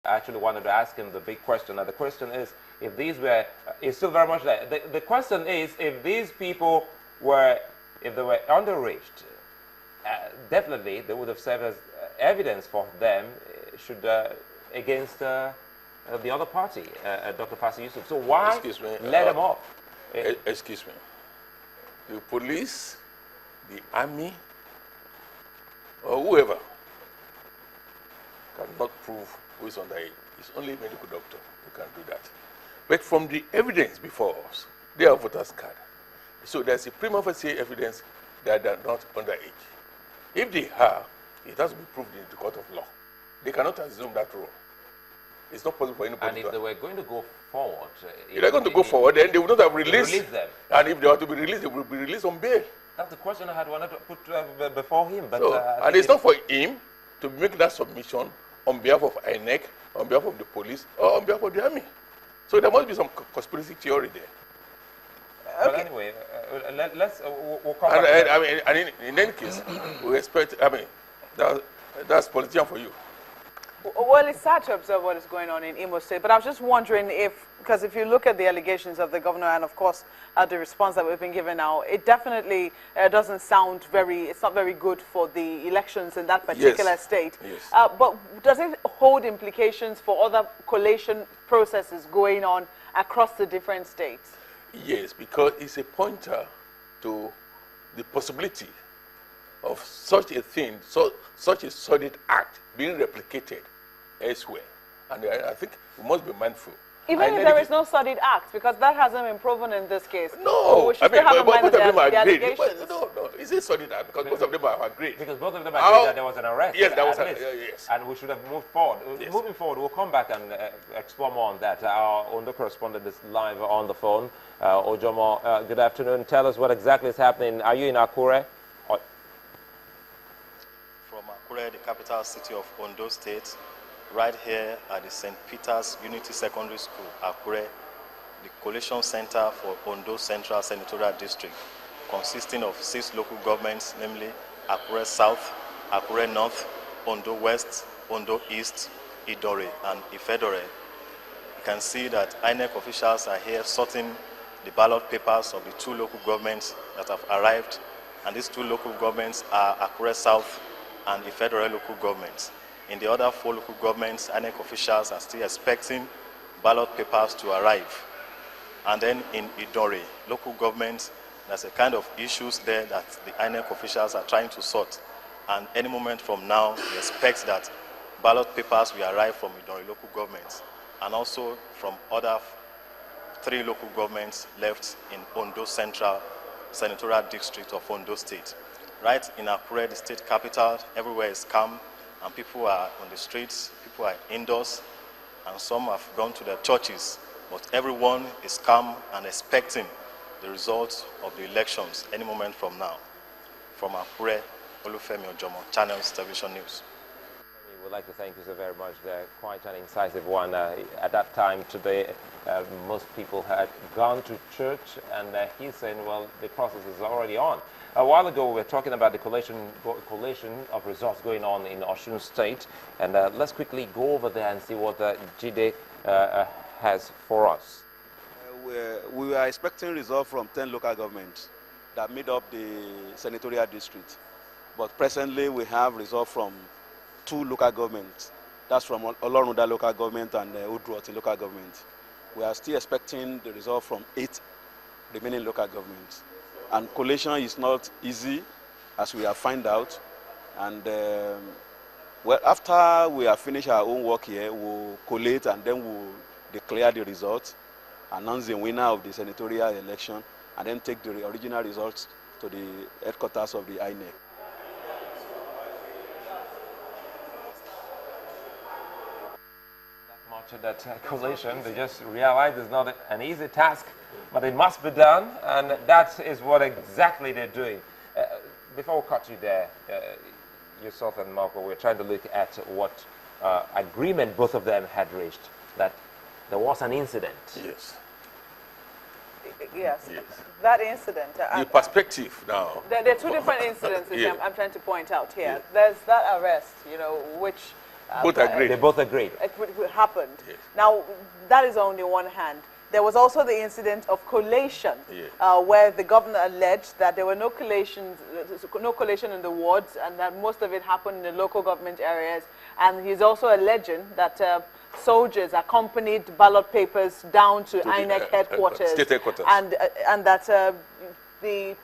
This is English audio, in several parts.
I actually wanted to ask him the big question. Now, the question is, if these were, it's still very much there. The question is, if these people were, if they were underaged, definitely they would have served as evidence for them against the other party, Dr. Fasi Yusuf. So why let them off? Excuse me. The police, the army, or whoever cannot prove who is underage. It's only a medical doctor who can do that. But from the evidence before us, they are voters' card. So there's a prima facie evidence that they are not underage. If they are, it has to be proved in the court of law. They cannot assume that role. It's not possible for anybody to. And if they were going to go forward, if they're going to go forward, then they would not have released them. And if they were to be released, they will be released on bail. That's the question I had wanted to put before him. But so, and it's not for him to make that submission on behalf of INEC, on behalf of the police, or on behalf of the army. So there must be some conspiracy theory there. But anyway, we'll come back. I mean, in any case, we expect, that's politician for you. Well, it's sad to observe what is going on in Imo State, but I was just wondering because if you look at the allegations of the governor and, of course, the response that we've been given now, it definitely doesn't sound it's not very good for the elections in that particular state. Yes. But does it hold implications for other collation processes going on across the different states? Yes, because it's a pointer to the possibility of such a thing, such a sordid act being replicated elsewhere. And I think we must be mindful. Even if there is no sordid act, because that hasn't been proven in this case. No, we should still have in mind both of them are agreed. No, it's a sordid act because both of them are agreed. Because both of them agreed that there was an arrest. Yes, there was yes. And we should have moved forward. Yes. Moving forward, we'll come back and explore more on that. Our Ondo correspondent is live on the phone. Ojomo, good afternoon. Tell us what exactly is happening. Are you in Akure? From Akure, the capital city of Ondo State, right here at the St. Peter's Unity Secondary School, Akure, the Collation Center for Ondo Central Senatorial District, consisting of 6 local governments, namely Akure South, Akure North, Ondo West, Ondo East, Idore, and Ifedore. You can see that INEC officials are here sorting the ballot papers of the 2 local governments that have arrived, and these 2 local governments are Akure South and Ifedore local governments. In the other 4 local governments, INEC officials are still expecting ballot papers to arrive. And then in Idore, local government, there's a kind of issues there that the INEC officials are trying to sort. And any moment from now, we expect that ballot papers will arrive from Idore local governments and also from other 3 local governments left in Ondo Central Senatorial District of Ondo State. Right in Akure, the state capital, everywhere is calm, and people are on the streets, people are indoors, and some have gone to their churches. But everyone is calm and expecting the results of the elections any moment from now. From Akure, Olufemi Ojomo, Channels Television News. We would like to thank you so very much. Quite an incisive one. At that time today, most people had gone to church, and he's saying, well, the process is already on. A while ago, we were talking about the collation of results going on in Osun State, and let's quickly go over there and see what Jide has for us. We were expecting results from 10 local governments that made up the senatorial district, but presently we have results from 2 local governments. That's from Olorunda local government and Udruoti local government. We are still expecting the result from 8 remaining local governments. And collation is not easy, as we have found out. And well, after we have finished our own work here, we'll collate and then we'll declare the results, announce the winner of the senatorial election, and then take the original results to the headquarters of the INEC. That collation, they just realize it's not an easy task, but it must be done, and that is what exactly they're doing. Before we cut you there, yourself and Marco, we're trying to look at what agreement both of them had reached, that there was an incident. Yes. Yes. That incident. The perspective now. There are 2 different incidents which yeah. I'm trying to point out here. There's that arrest, which Both agreed. They both agreed. Happened. Yes. Now, that is only one hand. There was also the incident of collation, Yes. where the governor alleged that there were no collation in the wards, and that most of it happened in the local government areas. And he's also alleging that soldiers accompanied ballot papers down to INEC headquarters, state headquarters, and that the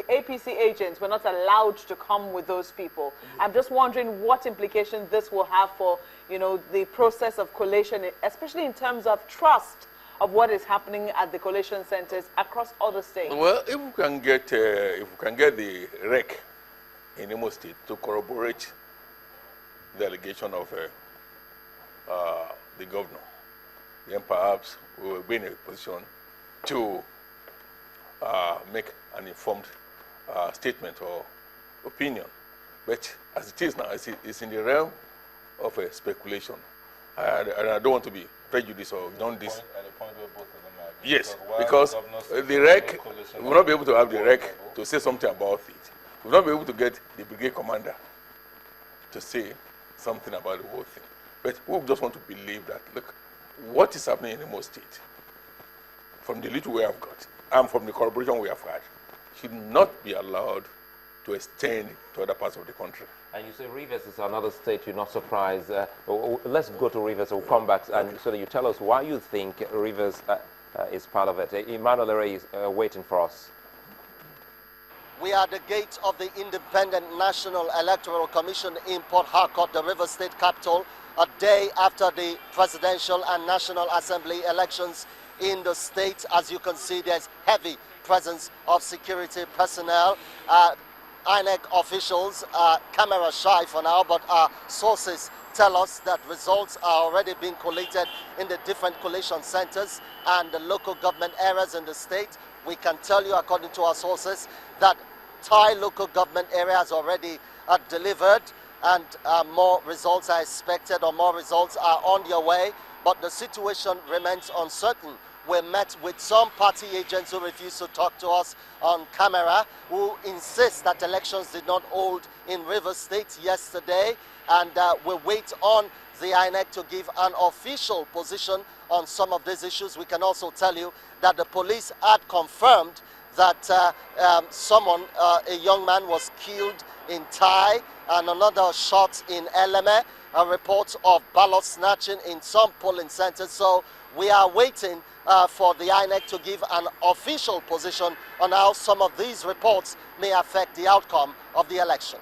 APC agents were not allowed to come with those people. I'm just wondering what implications this will have for, the process of collation, especially in terms of trust of what is happening at the collation centers across other states. Well, if we can get the REC in Imo State to corroborate the allegation of the governor, then perhaps we will be in a position to make an informed statement or opinion. But as it is now, it's in the realm of speculation. And I don't want to be prejudiced or done this. At the point where both of them are agreed. Yes, because the REC, we will not be able to have the REC to say something about it. We will not be able to get the brigade commander to say something about the whole thing. But we just want to believe that, look, what is happening in Imo State, from the little we have got, and from the corroboration we have had, should not be allowed to extend to other parts of the country. And you say Rivers is another state, you're not surprised. Let's go to Rivers, we'll come back, and so that you tell us why you think Rivers is part of it. Emmanuel Ere is waiting for us. We are at the gate of the Independent National Electoral Commission in Port Harcourt, the Rivers State capital, a day after the presidential and National Assembly elections in the state. As you can see, there's heavy presence of security personnel. INEC officials are camera shy for now, but our sources tell us that results are already being collated in the different collation centers and the local government areas in the state. We can tell you, according to our sources, that Thai local government area has already delivered, and more results are expected, or more results are on their way, but the situation remains uncertain. We met with some party agents who refused to talk to us on camera, who insist that elections did not hold in Rivers State yesterday, and we wait on the INEC to give an official position on some of these issues. We can also tell you that the police had confirmed that a young man was killed in Thai and another shot in Eleme, a report of ballot snatching in some polling centers. So we are waiting for the INEC to give an official position on how some of these reports may affect the outcome of the election.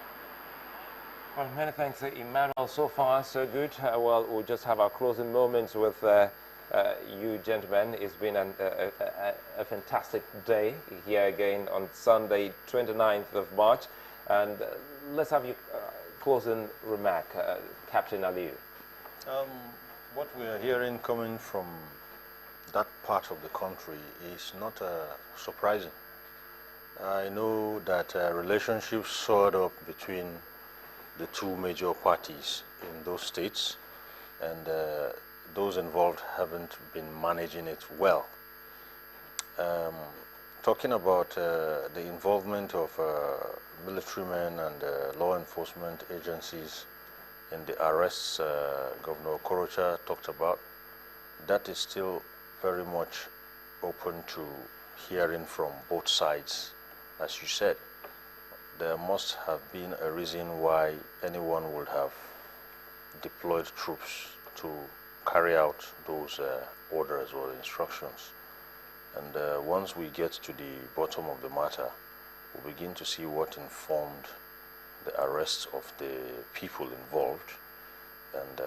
Well, many thanks, Emmanuel. So far, so good. Well, we'll just have our closing moments with you gentlemen. It's been a fantastic day here again on Sunday, 29th of March. And let's have your closing remark, Captain Aliyu. What we are hearing coming from that part of the country is not surprising. I know that relationships soared up between the two major parties in those states, and those involved haven't been managing it well. Talking about the involvement of military men and law enforcement agencies in the arrests Governor Okorocha talked about, that is still very much open to hearing from both sides. As you said, there must have been a reason why anyone would have deployed troops to carry out those orders or instructions. And once we get to the bottom of the matter, we'll begin to see what informed the arrest of the people involved, and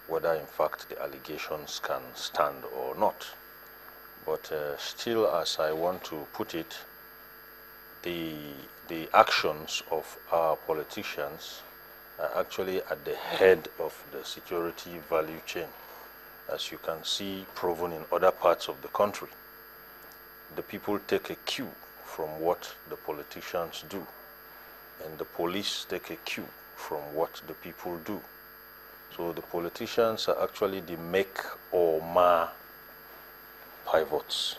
whether in fact the allegations can stand or not. But still, as I want to put it, the actions of our politicians are actually at the head of the security value chain, as you can see proven in other parts of the country. The people take a cue from what the politicians do, and the police take a cue from what the people do. So the politicians are actually the make or mar pivots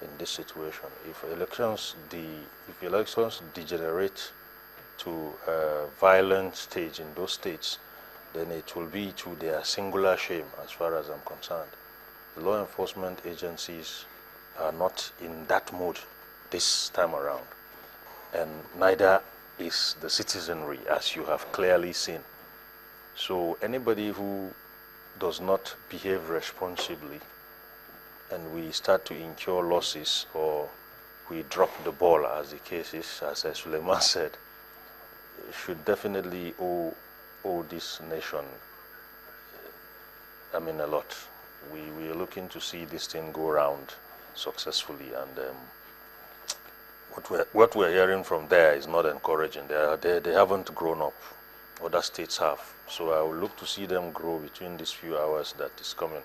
in this situation. If elections degenerate to a violent stage in those states, then it will be to their singular shame as far as I'm concerned. The law enforcement agencies are not in that mood this time around, and neither is the citizenry, as you have clearly seen. So anybody who does not behave responsibly and we start to incur losses, or we drop the ball, as the case is, as Suleiman said, should definitely owe this nation, a lot. We are looking to see this thing go around successfully, and what we're hearing from there is not encouraging. They haven't grown up. Other states have. So I will look to see them grow between these few hours that is coming,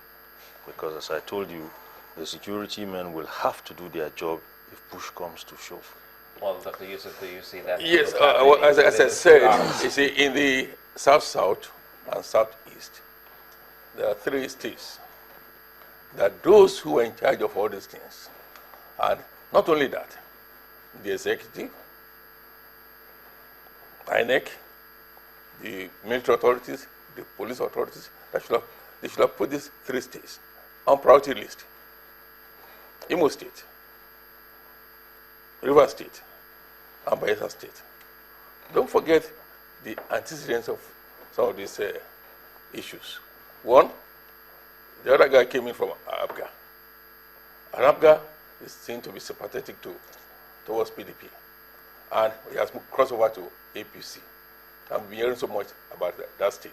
because as I told you, the security men will have to do their job if push comes to shove. Well, Dr. Yusuf, do you see that? Yes, as I said, you see, in the South-South and Southeast, there are 3 states that those who are in charge of all these things, and not only that, the executive, INEC, the military authorities, the police authorities, they should have put these 3 states on priority list. Imo State, River State, and Bayelsa State. Don't forget the antecedents of some of these issues. One, the other guy came in from Abga. And Abga is seen to be sympathetic towards PDP. And he has crossed over to APC. I've been hearing so much about that state.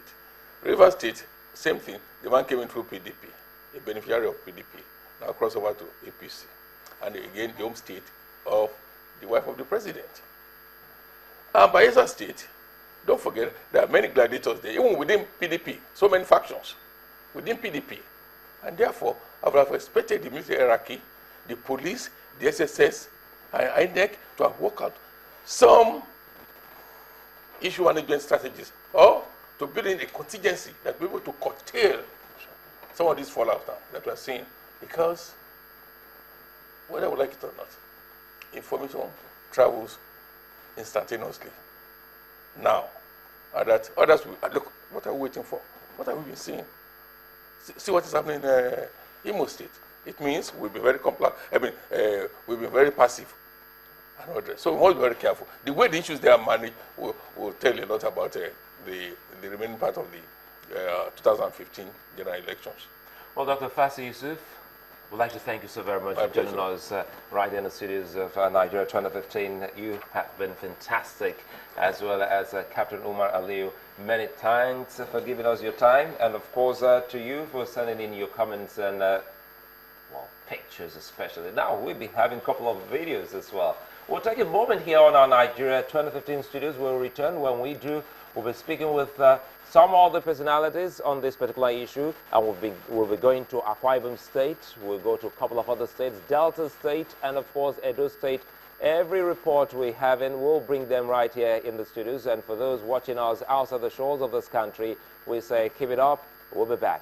River State, same thing. The man came in through PDP, a beneficiary of PDP. Now cross over to APC. And again, the home state of the wife of the president. And Bayelsa State, don't forget, there are many gladiators there, even within PDP, so many factions within PDP. And therefore, I would have expected the military hierarchy, the police, the SSS, and INEC to have worked out some issue management strategies, or to build in a contingency that will be able to curtail some of these fallout that we are seeing. Because, whether we like it or not, information travels instantaneously. Now, that others will look, what are we waiting for? What have we been seeing? See what is happening in Imo State. It means we'll be very we'll be very passive. So we must be very careful. The way the issues they are managed will tell you a lot about the remaining part of the 2015 general elections. Well, Dr. Fasi Yusuf, we'd like to thank you so very much for joining us right in the studios of Nigeria 2015. You have been fantastic, as well as Captain Umar Aliyu. Many thanks for giving us your time, and of course to you for sending in your comments and pictures especially. Now we'll be having a couple of videos as well. We'll take a moment here on our Nigeria 2015 studios. We'll return. When we do, we'll be speaking with some other personalities on this particular issue, and we'll be going to Akwa Ibom State. We'll go to a couple of other states, Delta State, and of course Edo State. Every report we have in, we'll bring them right here in the studios. And for those watching us outside the shores of this country, we say keep it up. We'll be back.